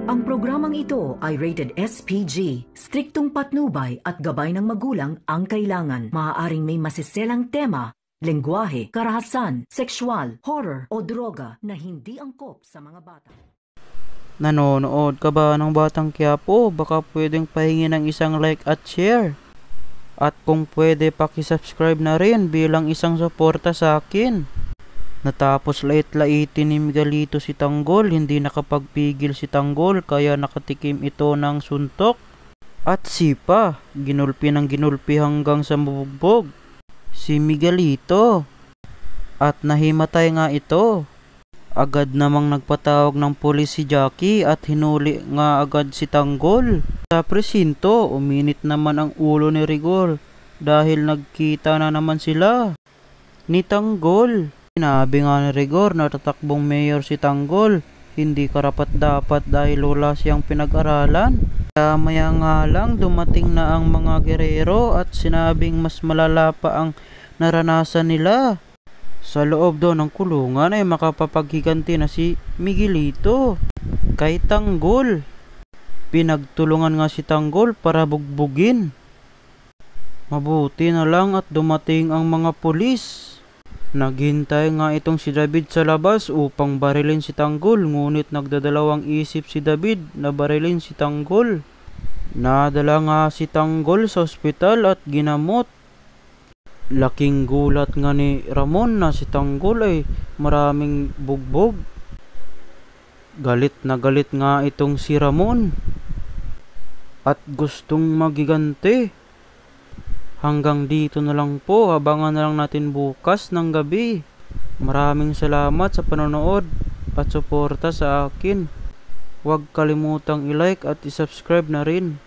Ang programang ito ay rated SPG. Striktong patnubay at gabay ng magulang ang kailangan. Maaaring may masiselang tema, lengguwahe, karahasan, sexual, horror o droga na hindi angkop sa mga bata. Nanonood ka ba ng Batang Quiapo? Baka pwedeng pahingi ng isang like at share. At kung pwede, pakisubscribe na rin bilang isang suporta sa akin. Natapos lait-laitin ni Miguelito si Tanggol, hindi nakapagpigil si Tanggol kaya nakatikim ito ng suntok. At sipa, ginulpi ng ginulpi hanggang sa mabugbog si Miguelito. At nahimatay nga ito. Agad namang nagpatawag ng pulis si Jackie at hinuli nga agad si Tanggol. Sa presinto, uminit naman ang ulo ni Rigor dahil nagkita na naman sila ni Tanggol. Sinabi nga ni Rigor na tatakbong mayor si Tanggol, hindi karapat-dapat dahil wala siyang pinag-aralan. Kaya maya nga lang dumating na ang mga gerero at sinabing mas malala pa ang naranasan nila. Sa loob daw ng kulungan ay makapapaghiganti na si Miguelito kay Tanggol. Pinagtulungan nga si Tanggol para bugbugin. Mabuti na lang at dumating ang mga pulis. Naghintay nga itong si David sa labas upang barilin si Tanggol, ngunit nagdadalawang isip si David na barilin si Tanggol. Nadala nga si Tanggol sa ospital at ginamot. Laking gulat nga ni Ramon na si Tanggol ay maraming bugbog. Galit na galit nga itong si Ramon at gustong magiganti. Hanggang dito na lang po, abangan na lang natin bukas ng gabi. Maraming salamat sa panonood at suporta sa akin. Huwag kalimutang i-like at i-subscribe na rin.